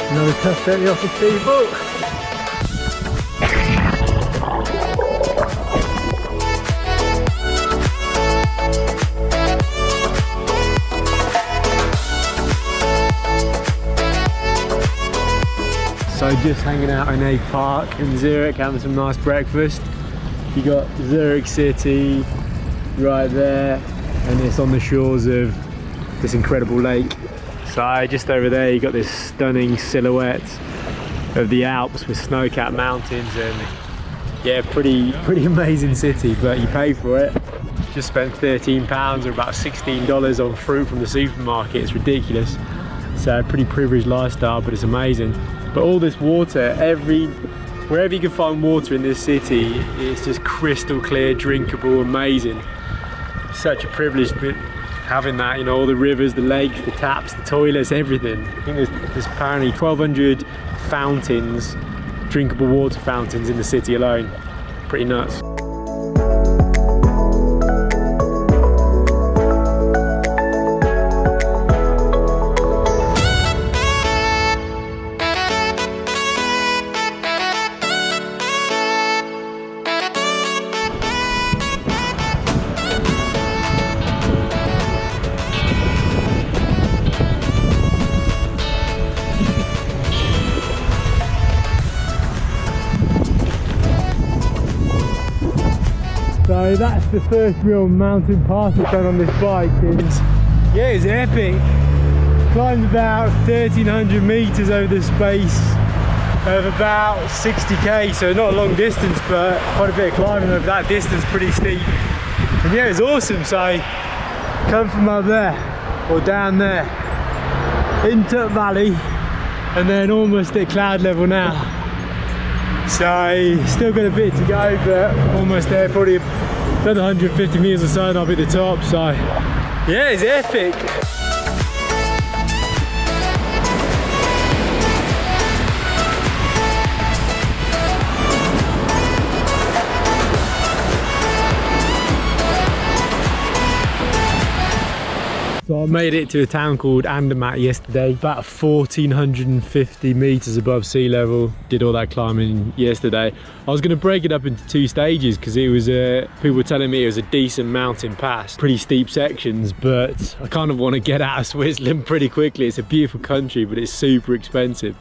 Another tough day off the people. So just hanging out in a park in Zurich, having some nice breakfast. You got Zurich City right there, and it's on the shores of this incredible lake. So just over there you got this stunning silhouette of the Alps with snow-capped mountains, and yeah, pretty amazing city, but you pay for it. Just spent £13 or about $16 on fruit from the supermarket. It's ridiculous. So pretty privileged lifestyle, but it's amazing. But all this water, wherever you can find water in this city, it's just crystal clear, drinkable, amazing. Such a privilege having that, you know, all the rivers, the lakes, the taps, the toilets, everything. I think there's apparently 1,200 fountains, drinkable water fountains in the city alone. Pretty nuts. So that's the first real mountain pass I've done on this bike, and yeah, it's epic. Climbed about 1,300 meters over the space of about 60k, so not a long distance, but quite a bit of climbing over that distance, pretty steep. And yeah, it's awesome. So come from up there or down there into Valley, and then almost at cloud level now. So still got a bit to go, but almost there, probably another 150 meters or so and I'll be at the top. So yeah, it's epic. So I made it to a town called Andermatt yesterday, about 1,450 meters above sea level. Did all that climbing yesterday. I was going to break it up into 2 stages because it was people were telling me it was a decent mountain pass, pretty steep sections, but I kind of want to get out of Switzerland pretty quickly. It's a beautiful country, but it's super expensive.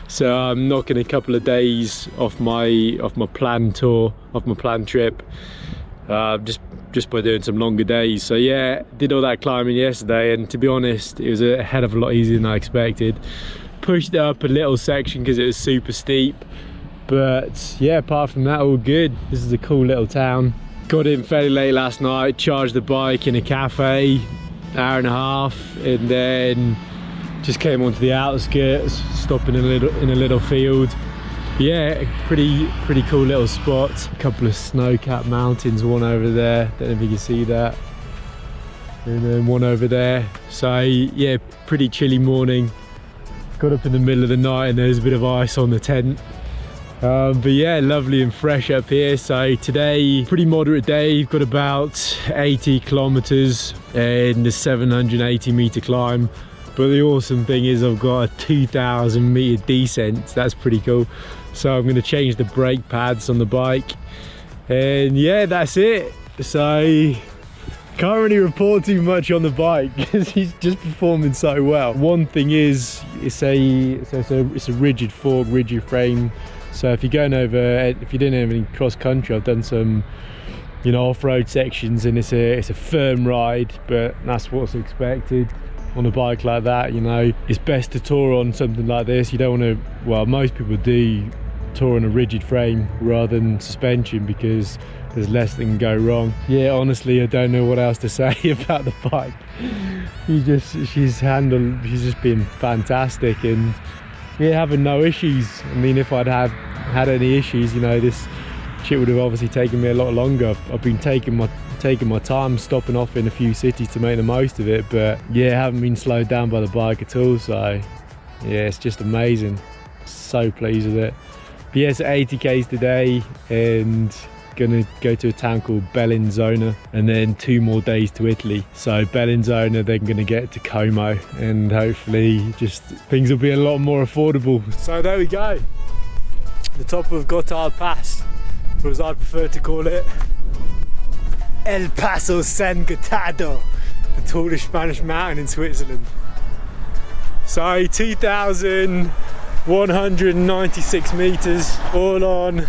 So I'm knocking a couple of days off my planned tour, off my planned trip. Just by doing some longer days. So yeah, did all that climbing yesterday, and to be honest, it was a hell of a lot easier than I expected. Pushed it up a little section because it was super steep, but yeah, apart from that, all good. This is a cool little town. Got in fairly late last night, charged the bike in a cafe, hour and a half, and then just came onto the outskirts, stopping in a little field. Yeah, pretty cool little spot. A couple of snow-capped mountains, one over there, don't know if you can see that, and then one over there. So yeah, pretty chilly morning. Got up in the middle of the night and there's a bit of ice on the tent, but yeah, lovely and fresh up here. So today, pretty moderate day. You've got about 80 kilometers and a 780 meter climb. But the awesome thing is I've got a 2,000 meter descent. That's pretty cool. So I'm going to change the brake pads on the bike, and yeah, that's it. So can't really report too much on the bike because he's just performing so well. One thing is it's a rigid fork, rigid frame. So if you're going over, if you didn't have any cross country, I've done some, you know, off-road sections, and it's a firm ride, but that's what's expected on a bike like that. You know, it's best to tour on something like this. You don't want to, well, most people do tour on a rigid frame rather than suspension because there's less that can go wrong. Yeah, honestly, I don't know what else to say about the bike. She's just been fantastic, and yeah, having no issues. I mean, if I'd had any issues, you know, this shit would have obviously taken me a lot longer. I've been taking my time, stopping off in a few cities to make the most of it, but yeah, haven't been slowed down by the bike at all. So yeah, it's just amazing. So pleased with it. But yeah, it's 80 k's today, and gonna go to a town called Bellinzona, and then 2 more days to Italy. So Bellinzona, then gonna get to Como, and hopefully just things will be a lot more affordable. So there we go, the top of Gotthard Pass, or as I prefer to call it, El Paso San Gottardo, the tallest Spanish mountain in Switzerland. So 2,196 meters, all on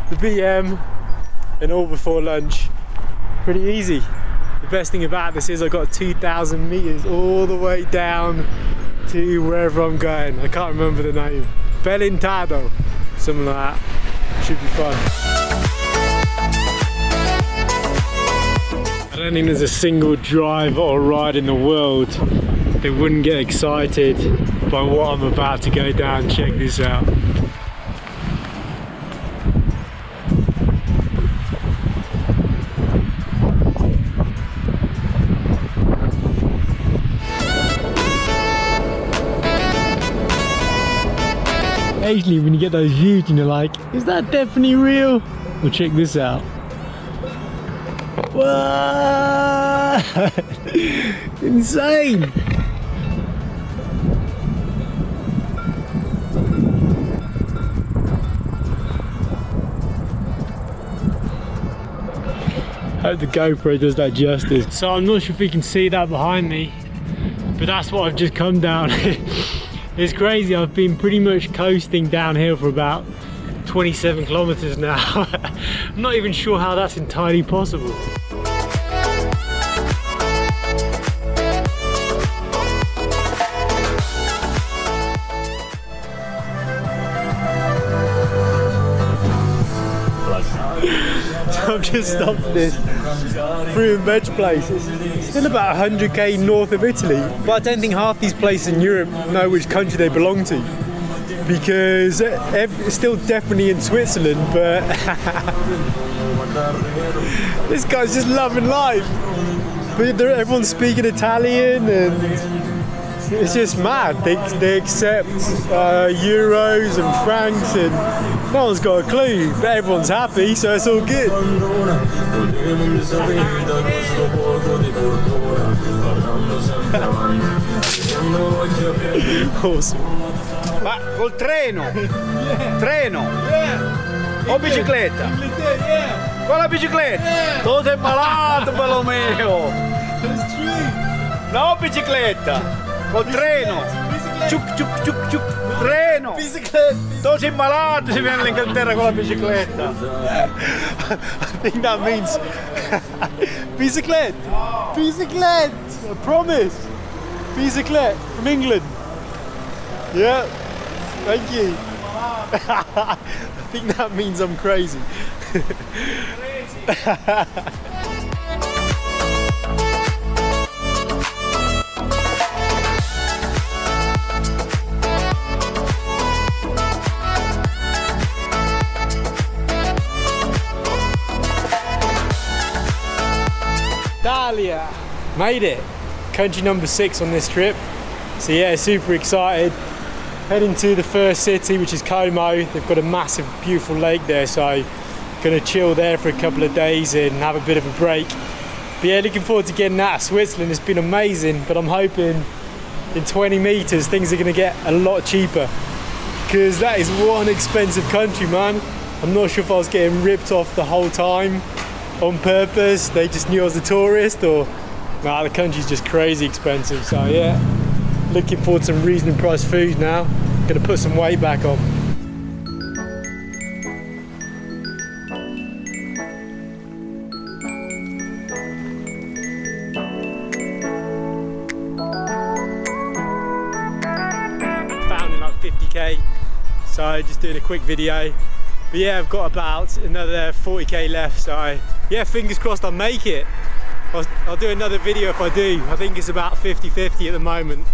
the BM and all before lunch. Pretty easy. The best thing about this is I've got 2,000 meters all the way down to wherever I'm going. I can't remember the name. Bellintado, something like that. Should be fun. I don't think there's a single drive or ride in the world that wouldn't get excited by what I'm about to go down. Check this out. Occasionally when you get those views and you're like, is that definitely real? Well, check this out. What? Insane! I hope the GoPro does that justice. So I'm not sure if you can see that behind me, but that's what I've just come down. It's crazy, I've been pretty much coasting downhill for about 27 kilometers now. I'm not even sure how that's entirely possible. I've just stopped this fruit and veg place. It's still about 100k north of Italy, but I don't think half these places in Europe know which country they belong to, because it's still definitely in Switzerland, but this guy's just loving life. But everyone's speaking Italian and it's just mad. They accept euros and francs and no one's got a clue, but everyone's happy, so it's all good. Awesome. Ma col treno? Treno? O bicicletta? Con la bicicletta? Tu sei malato, bello mio! No bicicletta! Col treno! Ciuc ciuc ciuc ciuc! Treno! Tu sei malato se vieni all'Inghilterra con la bicicletta! I think that means biciclette! Biciclette! I promise! Biciclette from England! Yeah, thank you! I think that means I'm crazy. Italia! Made it! Country number 6 on this trip. So yeah, super excited. Heading to the first city, which is Como. They've got a massive, beautiful lake there, so gonna chill there for a couple of days and have a bit of a break. But yeah, looking forward to getting out of Switzerland. It's been amazing, but I'm hoping in 20 meters things are gonna get a lot cheaper, because that is one expensive country, man. I'm not sure if I was getting ripped off the whole time on purpose. They just knew I was a tourist, or nah, the country's just crazy expensive. So yeah, looking forward to some reasonably priced food now. Gonna put some weight back on. Found in like 50k, so just doing a quick video. But yeah, I've got about another 40k left, so yeah, fingers crossed I'll make it. I'll do another video if I do. I think it's about 50-50 at the moment,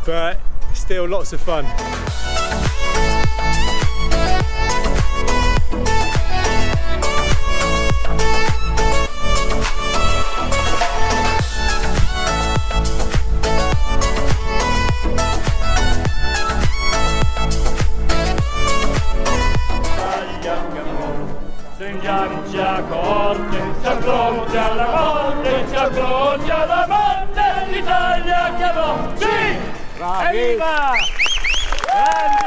but still lots of fun. stringiamoci a corte, si accrocia la morte, si accrocia la morte, l'Italia chiamò, sì! Evviva! Grande!